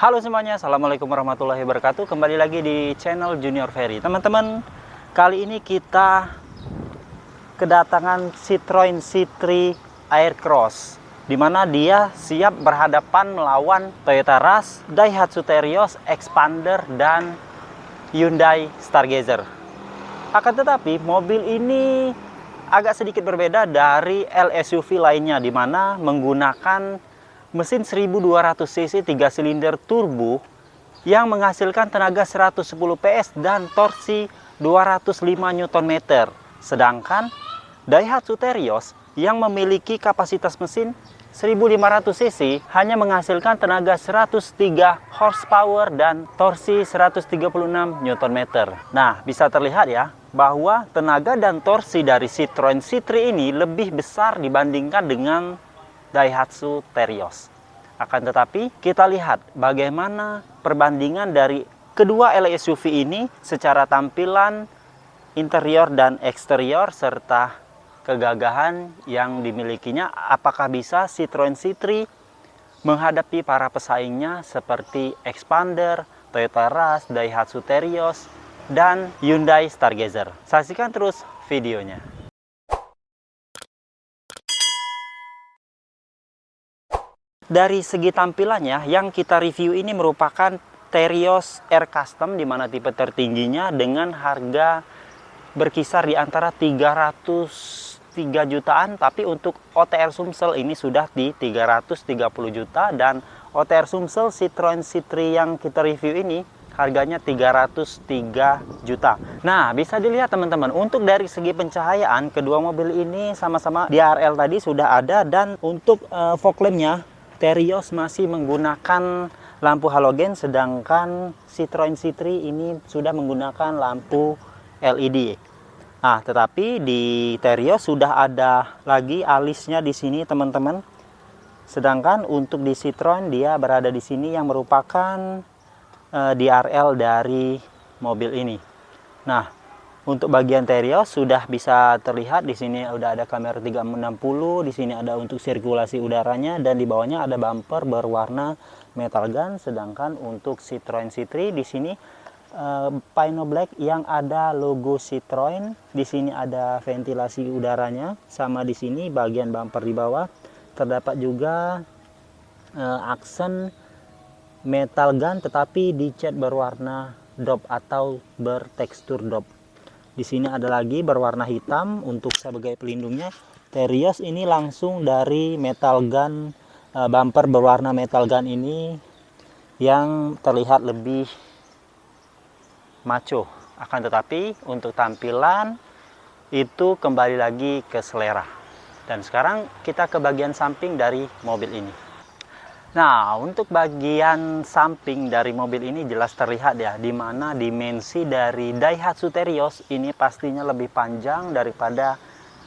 Halo semuanya, Assalamualaikum warahmatullahi wabarakatuh. Kembali lagi di channel Junior Ferry. Teman-teman, kali ini kita kedatangan Citroen C3 Aircross, di mana dia siap berhadapan melawan Toyota Rush, Daihatsu Terios, Expander, dan Hyundai Stargazer. Akan tetapi, mobil ini agak sedikit berbeda dari LSUV lainnya, di mana menggunakan mesin 1200 cc 3 silinder turbo yang menghasilkan tenaga 110 PS dan torsi 205 Nm. Sedangkan Daihatsu Terios yang memiliki kapasitas mesin 1500 cc hanya menghasilkan tenaga 103 horsepower dan torsi 136 Nm. Nah, bisa terlihat ya bahwa tenaga dan torsi dari Citroen C3 ini lebih besar dibandingkan dengan Daihatsu Terios. Akan tetapi kita lihat bagaimana perbandingan dari kedua LSUV ini secara tampilan, interior dan eksterior, serta kegagahan yang dimilikinya. Apakah bisa Citroen C3 menghadapi para pesaingnya seperti Expander, Toyota Rush, Daihatsu Terios, dan Hyundai Stargazer? Saksikan terus videonya. Dari segi tampilannya, yang kita review ini merupakan Terios Air Custom, di mana tipe tertingginya dengan harga berkisar di antara 303 jutaan, tapi untuk OTR Sumsel ini sudah di 330 juta, dan OTR Sumsel Citroen C3 yang kita review ini harganya 303 juta. Nah, bisa dilihat teman-teman, untuk dari segi pencahayaan kedua mobil ini sama-sama DRL tadi sudah ada, dan untuk fog lampnya Terios masih menggunakan lampu halogen, sedangkan Citroen C3 ini sudah menggunakan lampu LED. Nah, tetapi di Terios sudah ada lagi alisnya di sini, teman-teman. Sedangkan untuk di Citroen dia berada di sini yang merupakan DRL dari mobil ini. Nah, untuk bagian Terios sudah bisa terlihat di sini udah ada kamera 360, di sini ada untuk sirkulasi udaranya, dan di bawahnya ada bumper berwarna metal gun. Sedangkan untuk Citroen C3 di sini Pino Black yang ada logo Citroen. Di sini ada ventilasi udaranya, sama di sini bagian bumper di bawah terdapat juga aksen metal gun tetapi dicat berwarna drop atau bertekstur drop. Di sini ada lagi berwarna hitam untuk sebagai pelindungnya. Terios ini langsung dari metal gun, bumper berwarna metal gun ini yang terlihat lebih maco. Akan tetapi untuk tampilan itu kembali lagi ke selera. Dan sekarang kita ke bagian samping dari mobil ini. Nah, untuk bagian samping dari mobil ini jelas terlihat ya, di mana dimensi dari Daihatsu Terios ini pastinya lebih panjang daripada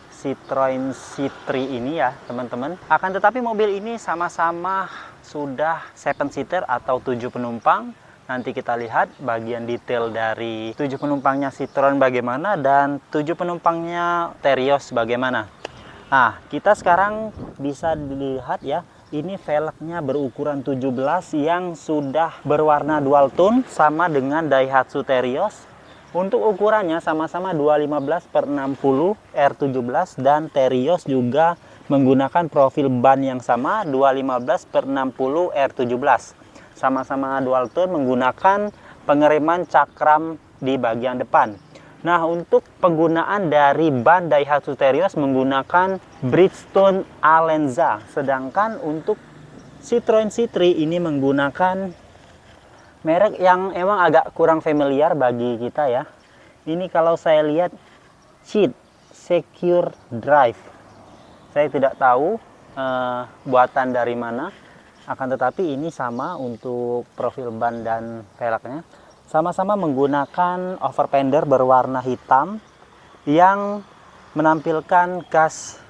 Citroen C3 ini ya, teman-teman. Akan tetapi mobil ini sama-sama sudah 7-seater atau 7 penumpang. Nanti kita lihat bagian detail dari 7 penumpangnya Citroen bagaimana dan 7 penumpangnya Terios bagaimana. Nah, kita sekarang bisa dilihat ya, ini velgnya berukuran 17 yang sudah berwarna dual tone sama dengan Daihatsu Terios. Untuk ukurannya sama-sama 215/60 R17, dan Terios juga menggunakan profil ban yang sama 215/60 R17. Sama-sama dual tone, menggunakan pengereman cakram di bagian depan. Nah, untuk penggunaan dari ban Daihatsu Terios menggunakan Bridgestone Alenza. Sedangkan untuk Citroen C3 ini menggunakan merek yang emang agak kurang familiar bagi kita ya. Ini kalau saya lihat CHID, Secure Drive. Saya tidak tahu buatan dari mana. Akan tetapi ini sama untuk profil ban dan velgnya. Sama-sama menggunakan overfender berwarna hitam yang menampilkan gas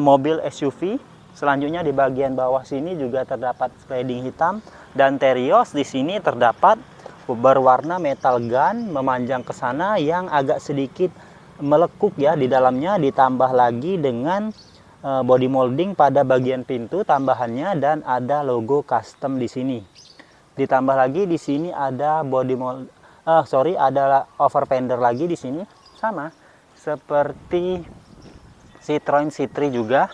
mobil SUV. Selanjutnya di bagian bawah sini juga terdapat sliding hitam, dan Terios di sini terdapat berwarna metal gun memanjang ke sana yang agak sedikit melekuk ya di dalamnya, ditambah lagi dengan body molding pada bagian pintu tambahannya, dan ada logo custom di sini. Ditambah lagi di sini ada body mold, ada over fender lagi di sini, sama seperti Citroen C3 juga.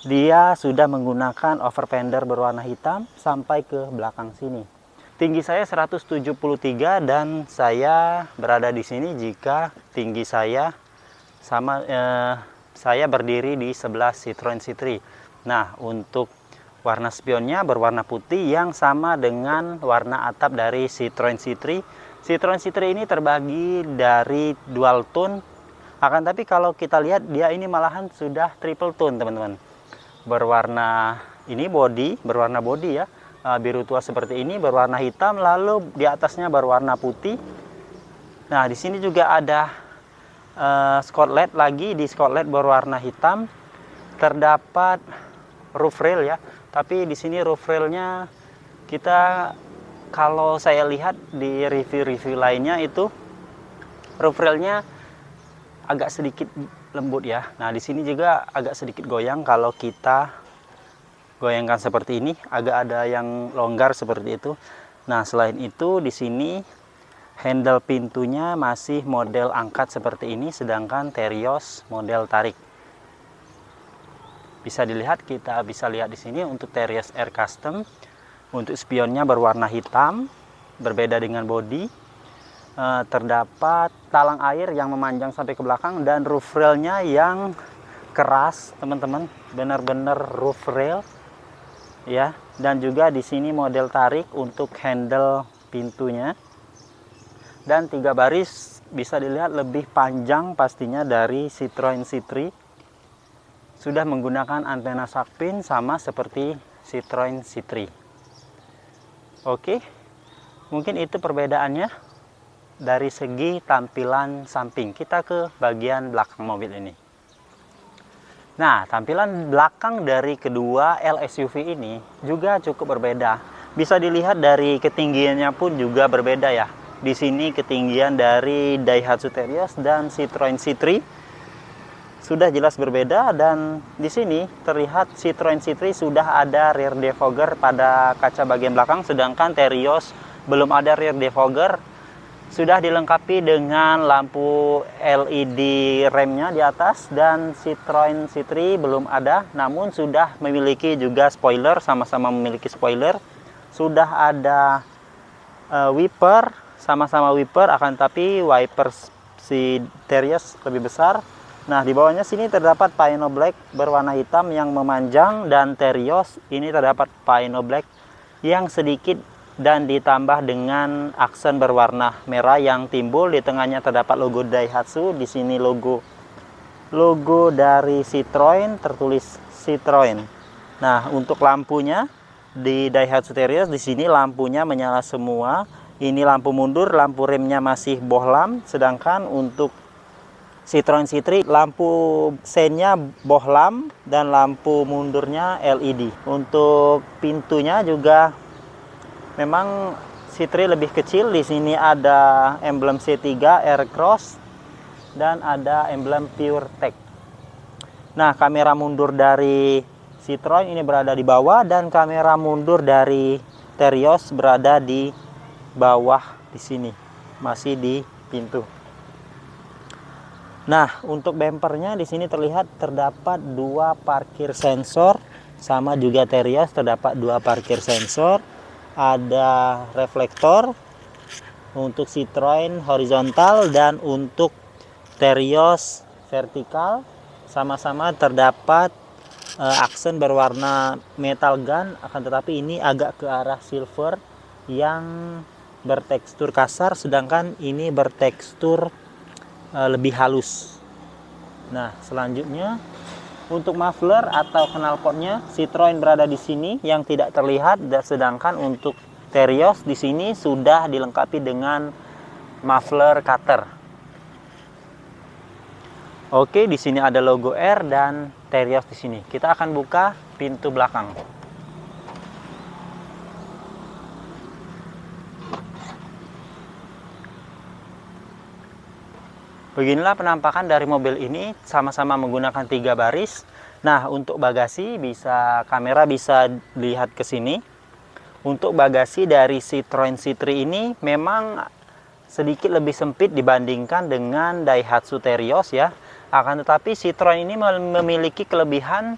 Dia sudah menggunakan over fender berwarna hitam sampai ke belakang sini. Tinggi saya 173 dan saya berada di sini jika tinggi saya sama, saya berdiri di sebelah Citroen C3. Nah, untuk warna spionnya berwarna putih yang sama dengan warna atap dari Citroen C3. Citroen C3 ini terbagi dari dual tone, akan tapi kalau kita lihat dia ini malahan sudah triple tone, teman-teman. Berwarna ini berwarna body ya, biru tua seperti ini, berwarna hitam, lalu di atasnya berwarna putih. Nah, di sini juga ada Scotland lagi, di Scotland berwarna hitam. Terdapat roof rail ya, tapi di sini roof railnya kita, kalau saya lihat di review-review lainnya itu roof railnya agak sedikit lembut ya. Nah, di sini juga agak sedikit goyang, kalau kita goyangkan seperti ini agak ada yang longgar seperti itu. Nah, selain itu di sini handle pintunya masih model angkat seperti ini, sedangkan Terios model tarik. Bisa dilihat, kita bisa lihat di sini untuk Terios Air Custom. Untuk spionnya berwarna hitam, berbeda dengan body. Terdapat talang air yang memanjang sampai ke belakang, dan roof railnya yang keras, teman-teman, benar-benar roof rail ya. Dan juga di sini model tarik untuk handle pintunya, dan 3 baris bisa dilihat lebih panjang pastinya dari Citroen C3. Sudah menggunakan antena shark fin sama seperti Citroen C3. Oke, mungkin itu perbedaannya dari segi tampilan samping. Kita ke bagian belakang mobil ini. Nah, tampilan belakang dari kedua LSUV ini juga cukup berbeda. Bisa dilihat dari ketinggiannya pun juga berbeda ya. Di sini ketinggian dari Daihatsu Terios dan Citroen C3 sudah jelas berbeda, dan di sini terlihat Citroen C3 sudah ada rear defogger pada kaca bagian belakang, sedangkan Terios belum ada rear defogger. Sudah dilengkapi dengan lampu LED remnya di atas, dan Citroen C3 belum ada, namun sudah memiliki juga spoiler, sama-sama memiliki spoiler. Sudah ada wiper, sama-sama wiper, akan tapi wiper si Terios lebih besar. Nah, di bawahnya sini terdapat Pino Black berwarna hitam yang memanjang, dan Terios ini terdapat Pino Black yang sedikit dan ditambah dengan aksen berwarna merah yang timbul. Di tengahnya terdapat logo Daihatsu. Di sini logo dari Citroen, tertulis Citroen. Nah, untuk lampunya di Daihatsu Terios di sini lampunya menyala semua. Ini lampu mundur, lampu remnya masih bohlam, sedangkan untuk Citroen C3 lampu sennya bohlam dan lampu mundurnya LED. Untuk pintunya juga memang C3 lebih kecil. Di sini ada emblem C3 Aircross dan ada emblem PureTech. Nah, kamera mundur dari Citroen ini berada di bawah, dan kamera mundur dari Terios berada di bawah di sini, masih di pintu. Nah, untuk bempernya di sini terdapat 2 parkir sensor, sama juga Terios terdapat 2 parkir sensor. Ada reflektor untuk Citroen horizontal, dan untuk Terios vertikal. Sama-sama terdapat aksen berwarna metal gun, akan tetapi ini agak ke arah silver yang bertekstur kasar, sedangkan ini bertekstur lebih halus. Nah, selanjutnya untuk muffler atau knalpotnya Citroen berada di sini yang tidak terlihat, sedangkan untuk Terios di sini sudah dilengkapi dengan muffler cutter. Oke, di sini ada logo R dan Terios di sini. Kita akan buka pintu belakang. Beginilah penampakan dari mobil ini, sama-sama menggunakan 3 baris. Nah, untuk bagasi kamera bisa lihat ke sini. Untuk bagasi dari Citroen C3 ini memang sedikit lebih sempit dibandingkan dengan Daihatsu Terios ya. Akan tetapi Citroen ini memiliki kelebihan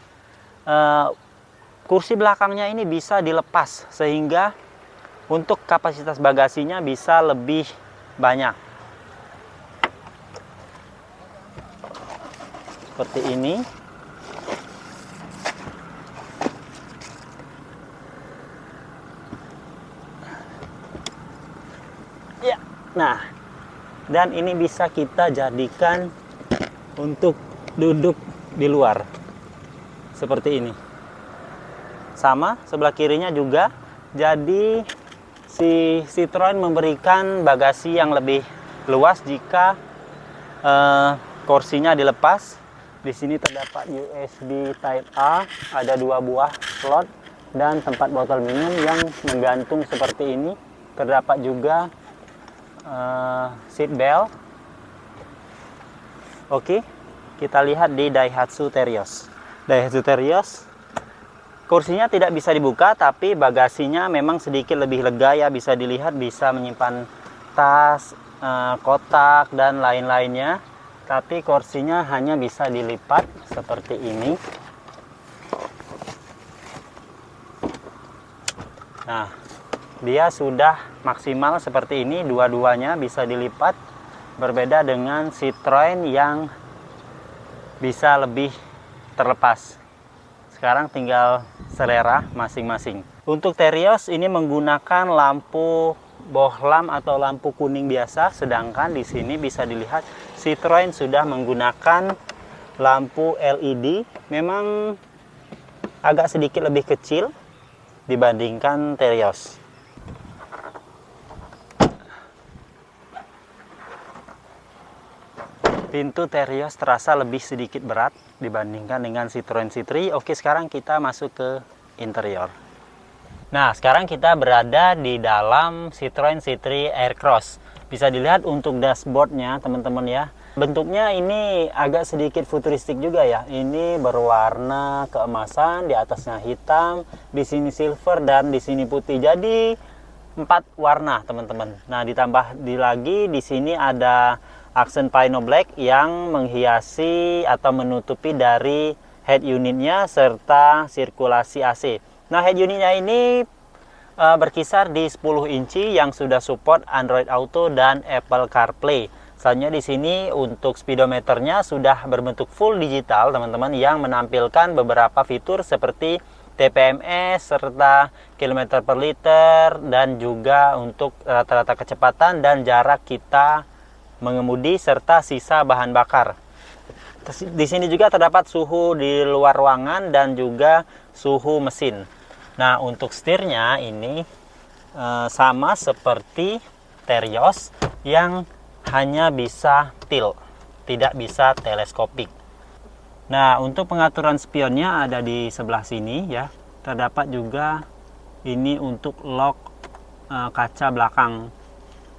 kursi belakangnya ini bisa dilepas, sehingga untuk kapasitas bagasinya bisa lebih banyak. Seperti ini. Ya, nah, dan ini bisa kita jadikan untuk duduk di luar. Seperti ini. Sama, sebelah kirinya juga. Jadi si Citroen memberikan bagasi yang lebih luas jika kursinya dilepas. Di sini terdapat USB Type A, ada 2 buah slot dan tempat botol minum yang menggantung seperti ini. Terdapat juga seat belt. Oke, kita lihat di Daihatsu Terios. Daihatsu Terios kursinya tidak bisa dibuka, tapi bagasinya memang sedikit lebih lega ya, bisa dilihat, bisa menyimpan tas, kotak, dan lain-lainnya. Tapi kursinya hanya bisa dilipat seperti ini. Nah, dia sudah maksimal seperti ini, dua-duanya bisa dilipat. Berbeda dengan Citroen yang bisa lebih terlepas. Sekarang tinggal selera masing-masing. Untuk Terios ini menggunakan lampu bohlam atau lampu kuning biasa, sedangkan di sini bisa dilihat Citroen sudah menggunakan lampu LED. Memang agak sedikit lebih kecil dibandingkan Terios. Pintu Terios terasa lebih sedikit berat dibandingkan dengan Citroen C3. Oke, sekarang kita masuk ke interior. Nah, sekarang kita berada di dalam Citroen C3 Aircross. Bisa dilihat untuk dashboardnya, teman-teman ya. Bentuknya ini agak sedikit futuristik juga ya. Ini berwarna keemasan, di atasnya hitam, di sini silver, dan di sini putih. Jadi 4 warna, teman-teman. Nah, ditambah lagi di sini ada aksen Pino Black yang menghiasi atau menutupi dari head unitnya serta sirkulasi AC. Nah, head unitnya ini berkisar di 10 inci yang sudah support Android Auto dan Apple CarPlay. Selanjutnya di sini untuk speedometernya sudah berbentuk full digital, teman-teman, yang menampilkan beberapa fitur seperti TPMS serta kilometer per liter, dan juga untuk rata-rata kecepatan dan jarak kita mengemudi serta sisa bahan bakar. Di sini juga terdapat suhu di luar ruangan dan juga suhu mesin. Nah, untuk setirnya ini sama seperti Terios yang hanya bisa tilt, tidak bisa teleskopik. Nah, untuk pengaturan spionnya ada di sebelah sini ya. Terdapat juga ini untuk lock kaca belakang.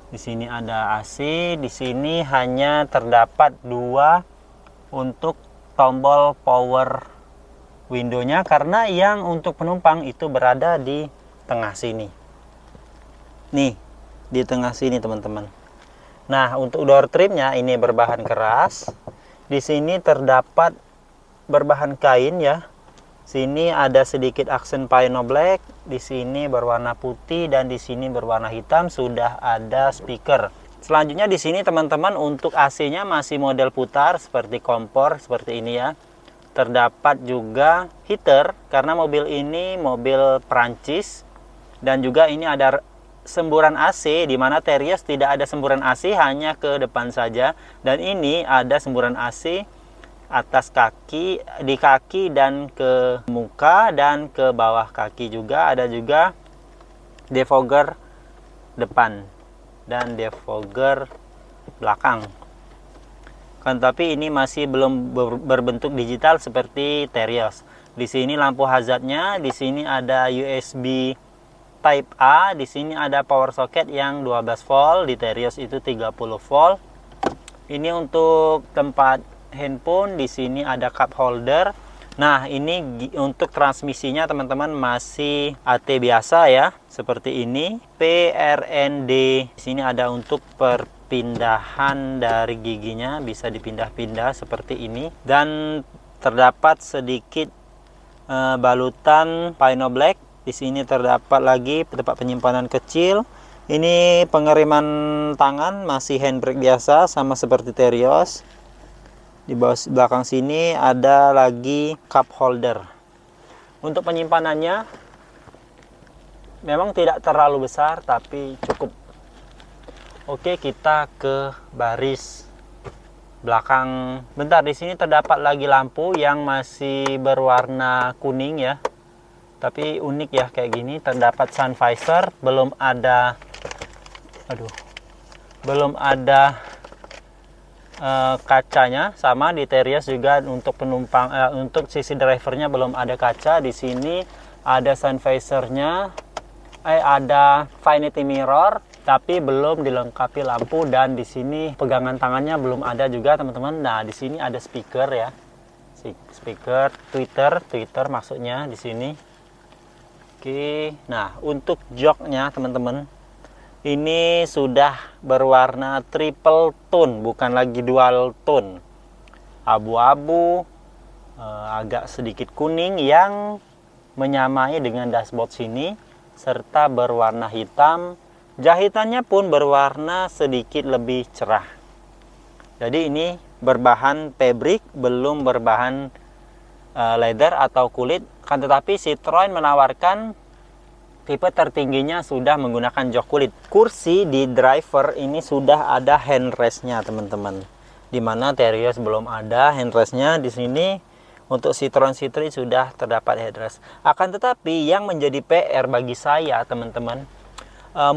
Di sini ada AC, di sini hanya terdapat 2 untuk tombol power window-nya, karena yang untuk penumpang itu berada di tengah sini. Nih, di tengah sini, teman-teman. Nah, untuk door trimnya ini berbahan keras. Di sini terdapat berbahan kain ya. Sini ada sedikit aksen Pino Black, di sini berwarna putih, dan di sini berwarna hitam. Sudah ada speaker. Selanjutnya di sini, teman-teman, untuk AC-nya masih model putar seperti kompor seperti ini ya. Terdapat juga heater karena mobil ini mobil Perancis, dan juga ini ada semburan AC, di mana Terios tidak ada semburan AC, hanya ke depan saja. Dan ini ada semburan AC atas kaki, di kaki, dan ke muka, dan ke bawah kaki juga. Ada juga defogger depan dan defogger belakang. Kan tapi ini masih belum berbentuk digital seperti Terios. Di sini lampu hazardnya, di sini ada USB Type A, di sini ada power socket yang 12 volt, di Terios itu 30 volt. Ini untuk tempat handphone, di sini ada cup holder. Nah, ini untuk transmisinya teman-teman masih AT biasa ya, seperti ini. PRND. Di sini ada untuk perpindahan dari giginya, bisa dipindah-pindah seperti ini. Dan terdapat sedikit balutan Pino Black. Di sini terdapat lagi tempat penyimpanan kecil. Ini pengiriman tangan, masih handbrake biasa sama seperti Terios. Di belakang sini ada lagi cup holder. Untuk penyimpanannya memang tidak terlalu besar tapi cukup. Oke, kita ke baris belakang. Bentar, di sini terdapat lagi lampu yang masih berwarna kuning ya. Tapi unik ya kayak gini. Terdapat sun visor, belum ada kacanya. Sama di Terios juga untuk penumpang, untuk sisi drivernya belum ada kaca. Di sini ada sun visornya, ada vanity mirror, tapi belum dilengkapi lampu. Dan di sini pegangan tangannya belum ada juga teman-teman. Nah, di sini ada speaker ya, speaker Twitter maksudnya di sini. Oke, nah untuk joknya teman-teman, ini sudah berwarna triple tone, bukan lagi dual tone. Abu-abu, agak sedikit kuning yang menyamai dengan dashboard sini, serta berwarna hitam. Jahitannya pun berwarna sedikit lebih cerah. Jadi ini berbahan fabric, belum berbahan leather atau kulit. Kan tetapi Citroen menawarkan tipe tertingginya sudah menggunakan jok kulit. Kursi di driver ini sudah ada handrestnya teman-teman, dimana Terios belum ada handrestnya. Di sini untuk Citroen C3 sudah terdapat headrest. Akan tetapi yang menjadi PR bagi saya teman-teman,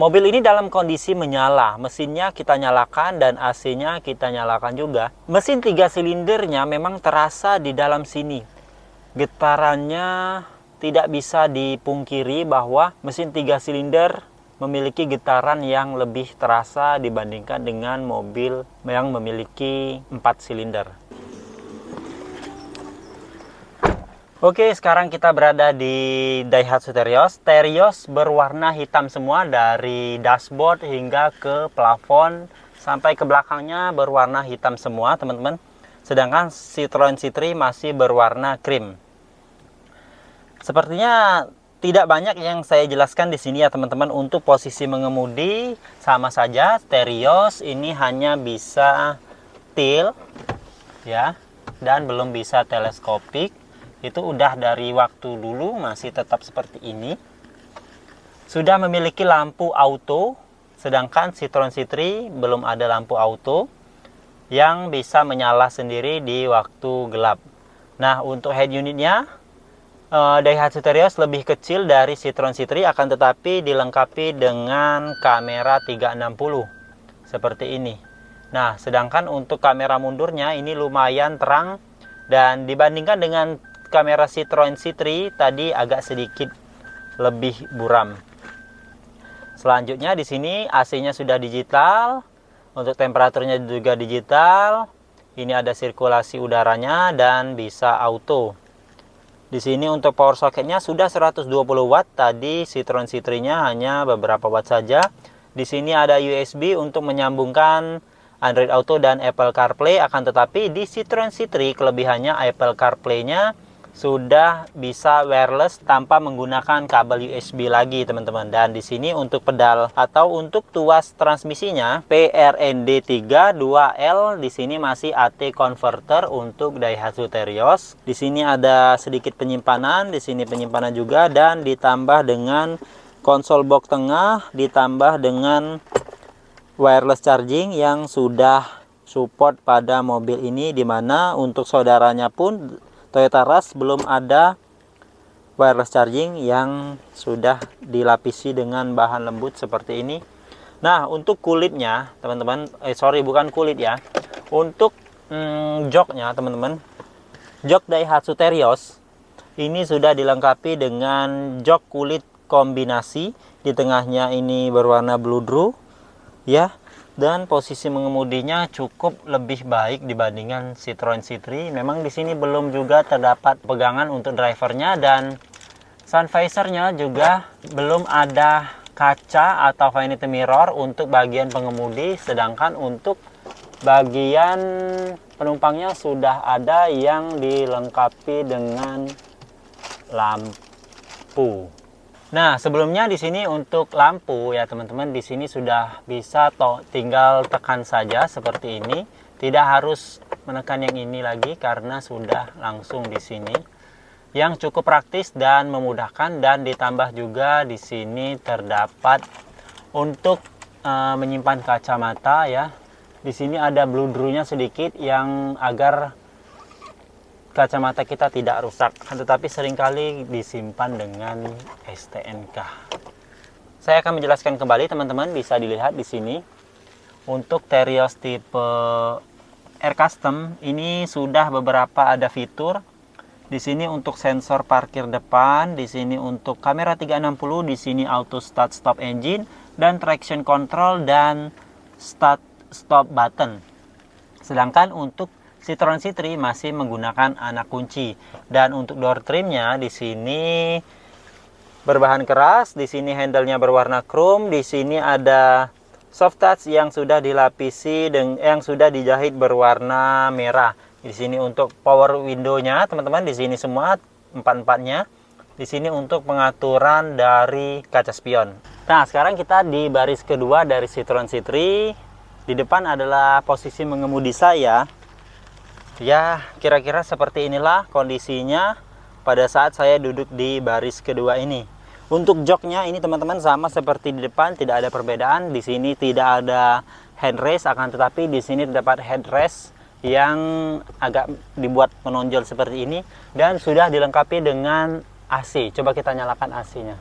mobil ini dalam kondisi menyala. Mesinnya kita nyalakan dan AC-nya kita nyalakan juga. Mesin 3 silindernya memang terasa di dalam sini. Getarannya tidak bisa dipungkiri bahwa mesin 3 silinder memiliki getaran yang lebih terasa dibandingkan dengan mobil yang memiliki 4 silinder. Oke, sekarang kita berada di Daihatsu Terios. Terios berwarna hitam semua dari dashboard hingga ke plafon sampai ke belakangnya berwarna hitam semua teman-teman. Sedangkan Citroen C3 masih berwarna krim. Sepertinya tidak banyak yang saya jelaskan di sini ya teman-teman. Untuk posisi mengemudi sama saja. Terios ini hanya bisa tilt ya, dan belum bisa teleskopik. Itu udah dari waktu dulu masih tetap seperti ini. Sudah memiliki lampu auto, sedangkan Citroen C3 belum ada lampu auto yang bisa menyala sendiri di waktu gelap. Nah, untuk head unitnya Daihatsu Terios lebih kecil dari Citroen C3, akan tetapi dilengkapi dengan kamera 360 seperti ini. Nah, sedangkan untuk kamera mundurnya ini lumayan terang, dan dibandingkan dengan kamera Citroen C3 tadi agak sedikit lebih buram. Selanjutnya di sini AC-nya sudah digital, untuk temperaturnya juga digital. Ini ada sirkulasi udaranya dan bisa auto. Di sini untuk power socketnya sudah 120 watt. Tadi Citroen C3-nya hanya beberapa watt saja. Di sini ada USB untuk menyambungkan Android Auto dan Apple CarPlay. Akan tetapi di Citroen C3 kelebihannya Apple CarPlay-nya sudah bisa wireless tanpa menggunakan kabel USB lagi teman-teman. Dan di sini untuk pedal atau untuk tuas transmisinya PRND 3 2L, di sini masih AT converter untuk Daihatsu Terios. Di sini ada sedikit penyimpanan, di sini penyimpanan juga, dan ditambah dengan konsol box tengah, ditambah dengan wireless charging yang sudah support pada mobil ini, dimana untuk saudaranya pun Toyota Rush belum ada wireless charging yang sudah dilapisi dengan bahan lembut seperti ini. Nah, untuk kulitnya teman-teman, bukan kulit ya, untuk joknya teman-teman, jok Daihatsu Terios ini sudah dilengkapi dengan jok kulit kombinasi. Di tengahnya ini berwarna blue drew ya, dan posisi mengemudinya cukup lebih baik dibandingkan Citroen C3. Memang di sini belum juga terdapat pegangan untuk drivernya, dan sun visornya juga belum ada kaca atau vanity mirror untuk bagian pengemudi, sedangkan untuk bagian penumpangnya sudah ada yang dilengkapi dengan lampu. Nah, sebelumnya di sini untuk lampu ya teman-teman, di sini sudah bisa tinggal tekan saja seperti ini. Tidak harus menekan yang ini lagi karena sudah langsung di sini. Yang cukup praktis dan memudahkan, dan ditambah juga di sini terdapat untuk menyimpan kacamata ya. Di sini ada bludrunya sedikit yang agar kacamata kita tidak rusak, tetapi seringkali disimpan dengan STNK. Saya akan menjelaskan kembali teman-teman, bisa dilihat di sini. Untuk Terios tipe Air Custom ini sudah beberapa ada fitur. Di sini untuk sensor parkir depan, di sini untuk kamera 360, di sini auto start stop engine dan traction control dan start stop button. Sedangkan untuk Citroen C3 masih menggunakan anak kunci, dan untuk door trimnya di sini berbahan keras, di sini handle-nya berwarna chrome, di sini ada soft touch yang sudah dilapisi yang sudah dijahit berwarna merah. Di sini untuk power window-nya teman-teman, di sini semua empat-empatnya. Di sini untuk pengaturan dari kaca spion. Nah, sekarang kita di baris kedua dari Citroen C3. Di depan adalah posisi mengemudi saya. Ya, kira-kira seperti inilah kondisinya pada saat saya duduk di baris kedua ini. Untuk joknya ini teman-teman sama seperti di depan, tidak ada perbedaan. Di sini tidak ada headrest, akan tetapi di sini terdapat headrest yang agak dibuat menonjol seperti ini, dan sudah dilengkapi dengan AC. Coba kita nyalakan AC-nya.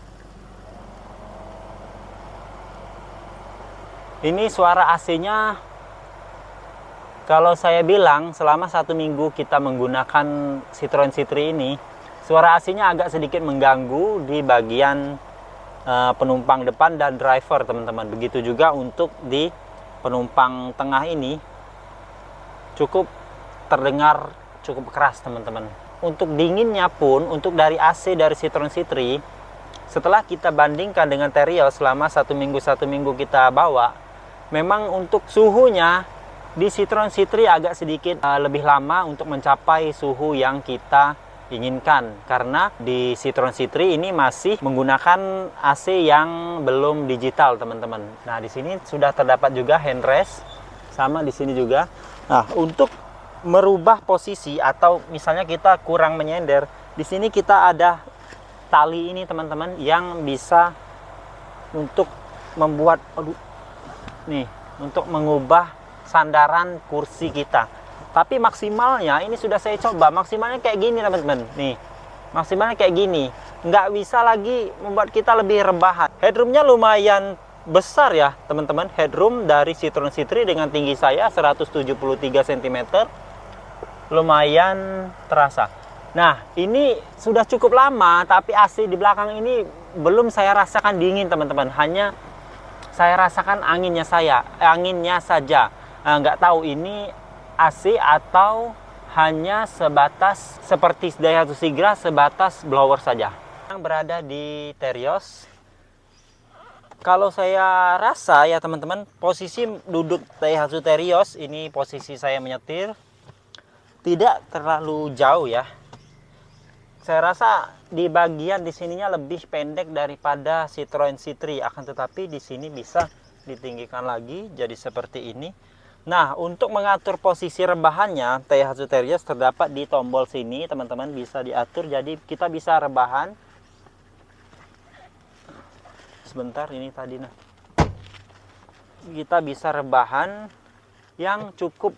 Ini suara AC-nya, kalau saya bilang selama 1 minggu kita menggunakan Citroen C3 ini, suara AC-nya agak sedikit mengganggu di bagian penumpang depan dan driver teman-teman. Begitu juga untuk di penumpang tengah ini, cukup terdengar cukup keras teman-teman. Untuk dinginnya pun, untuk dari AC dari Citroen C3, setelah kita bandingkan dengan Terios selama 1 minggu kita bawa, memang untuk suhunya di Citroen C3 agak sedikit lebih lama untuk mencapai suhu yang kita inginkan, karena di Citroen C3 ini masih menggunakan AC yang belum digital teman-teman. Nah, di sini sudah terdapat juga handrest, sama di sini juga. Nah, untuk merubah posisi atau misalnya kita kurang menyender, di sini kita ada tali ini teman-teman yang bisa untuk membuat untuk mengubah sandaran kursi kita. Tapi maksimalnya ini sudah saya coba, maksimalnya kayak gini teman-teman. Nih, maksimalnya kayak gini. Nggak bisa lagi membuat kita lebih rebahan. Headroomnya lumayan besar ya teman-teman. Headroom dari Citroen C3 dengan tinggi saya 173 cm. Lumayan terasa. Nah, ini sudah cukup lama, tapi AC di belakang ini belum saya rasakan dingin teman-teman. Hanya saya rasakan anginnya saja. Nggak tahu ini AC atau hanya sebatas seperti Daihatsu Sigra, sebatas blower saja. Yang berada di Terios, kalau saya rasa ya teman-teman, posisi duduk Daihatsu Terios ini, posisi saya menyetir tidak terlalu jauh ya. Saya rasa di bagian di sininya lebih pendek daripada Citroen C3, akan tetapi di sini bisa ditinggikan lagi jadi seperti ini. Nah, untuk mengatur posisi rebahannya, Daihatsu Terios terdapat di tombol sini, teman-teman, bisa diatur. Jadi kita bisa rebahan. Sebentar, ini tadi nah. Kita bisa rebahan yang cukup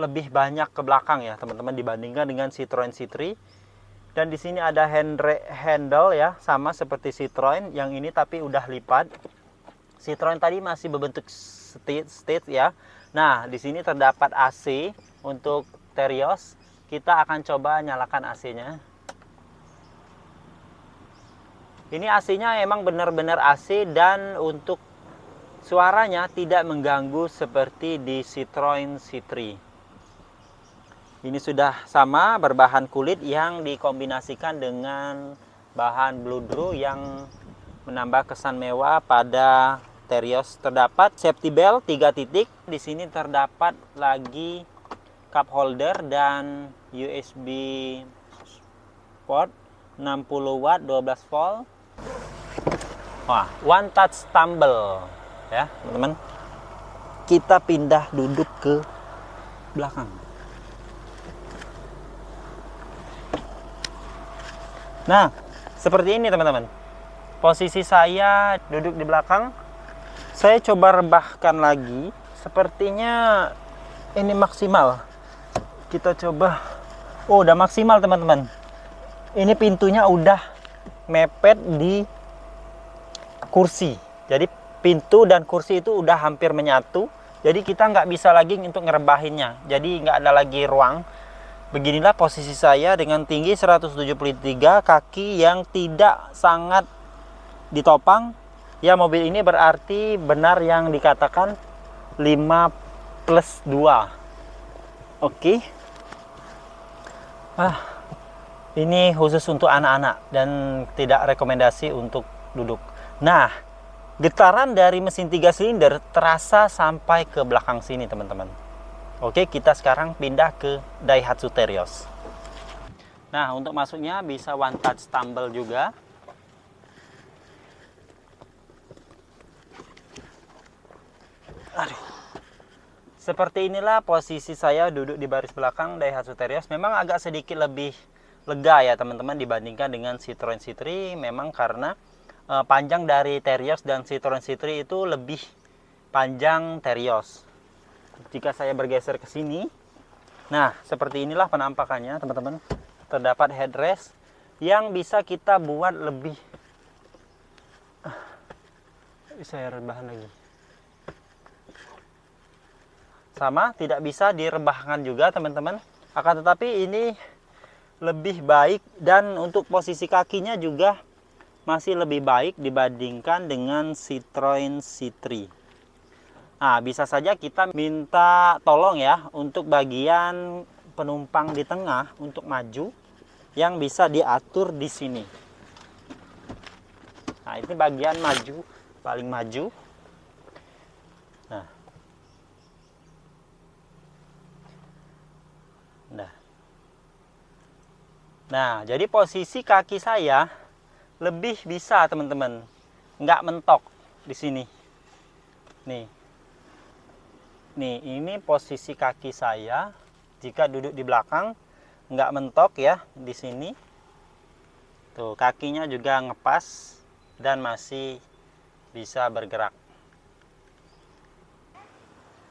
lebih banyak ke belakang ya, teman-teman, dibandingkan dengan Citroen C3. Dan di sini ada handle ya, sama seperti Citroen, yang ini tapi udah lipat. Citroen tadi masih berbentuk state ya. Nah, di sini terdapat AC untuk Terios. Kita akan coba nyalakan AC-nya. Ini AC-nya emang benar-benar AC, dan untuk suaranya tidak mengganggu seperti di Citroen C3. Ini sudah sama, berbahan kulit yang dikombinasikan dengan bahan bludru yang menambah kesan mewah pada Terios. Terdapat safety belt 3 titik. Di sini terdapat lagi cup holder dan USB port 60 watt 12 volt. Wah, one touch tumble ya, teman-teman. Kita pindah duduk ke belakang. Nah, seperti ini teman-teman. Posisi saya duduk di belakang. Saya coba rebahkan lagi. Sepertinya ini maksimal. Kita coba. Oh, udah maksimal teman-teman. Ini pintunya udah mepet di kursi. Jadi pintu dan kursi itu udah hampir menyatu. Jadi kita nggak bisa lagi untuk ngerebahinnya. Jadi nggak ada lagi ruang. Beginilah posisi saya dengan tinggi 173, kaki yang tidak sangat ditopang. Ya, mobil ini berarti benar yang dikatakan 5+2. Oke. Ini khusus untuk anak-anak dan tidak rekomendasi untuk duduk. Nah, getaran dari mesin 3 silinder terasa sampai ke belakang sini teman-teman. Oke, kita sekarang pindah ke Daihatsu Terios. Nah, untuk masuknya bisa one touch tumble juga. Aduh. Seperti inilah posisi saya duduk di baris belakang Daihatsu Terios. Memang agak sedikit lebih lega ya teman-teman dibandingkan dengan Citroen C3. Memang karena panjang dari Terios dan Citroen C3 itu lebih panjang Terios. Jika saya bergeser ke sini, nah seperti inilah penampakannya teman-teman. Terdapat headrest yang bisa kita buat lebih. Saya rebahan lagi. Sama, tidak bisa direbahkan juga teman-teman. Akan tetapi ini lebih baik dan untuk posisi kakinya juga masih lebih baik dibandingkan dengan Citroen C3. Nah, bisa saja kita minta tolong ya untuk bagian penumpang di tengah untuk maju yang bisa diatur di sini. Nah, ini bagian maju, paling maju. Nah, jadi posisi kaki saya lebih bisa teman-teman, nggak mentok di sini. Nih, ini posisi kaki saya jika duduk di belakang, nggak mentok ya di sini. Tuh, kakinya juga ngepas dan masih bisa bergerak.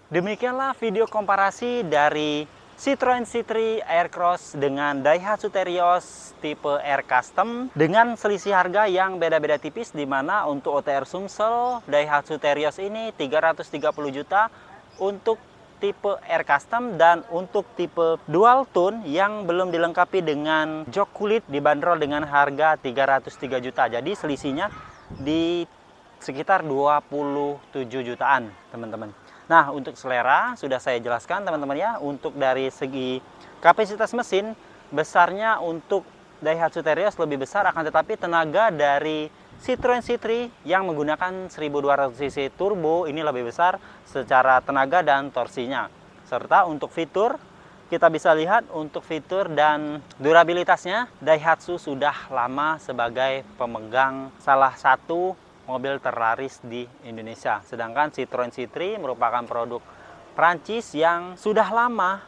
Demikianlah video komparasi dari Citroen C3 Aircross dengan Daihatsu Terios tipe Air Custom dengan selisih harga yang beda-beda tipis, di mana untuk OTR Sumsel Daihatsu Terios ini 330 juta untuk tipe Air Custom, dan untuk tipe Dual Tone yang belum dilengkapi dengan jok kulit dibanderol dengan harga 303 juta. Jadi selisihnya di sekitar 27 jutaan teman-teman. Nah, untuk selera sudah saya jelaskan teman-teman ya. Untuk dari segi kapasitas mesin, besarnya untuk Daihatsu Terios lebih besar, akan tetapi tenaga dari Citroen C3 yang menggunakan 1200 cc turbo ini lebih besar secara tenaga dan torsinya. Serta untuk fitur, kita bisa lihat untuk fitur dan durabilitasnya, Daihatsu sudah lama sebagai pemegang salah satu mobil terlaris di Indonesia. Sedangkan Citroen C3 merupakan produk Prancis yang sudah lama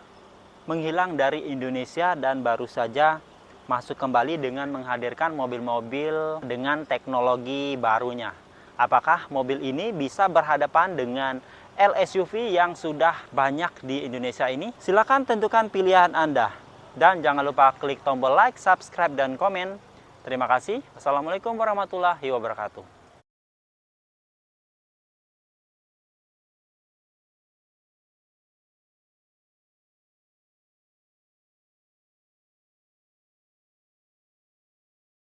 menghilang dari Indonesia dan baru saja masuk kembali dengan menghadirkan mobil-mobil dengan teknologi barunya. Apakah mobil ini bisa berhadapan dengan LSUV yang sudah banyak di Indonesia ini? Silakan tentukan pilihan Anda. Dan jangan lupa klik tombol like, subscribe, dan komen. Terima kasih. Wassalamualaikum warahmatullahi wabarakatuh.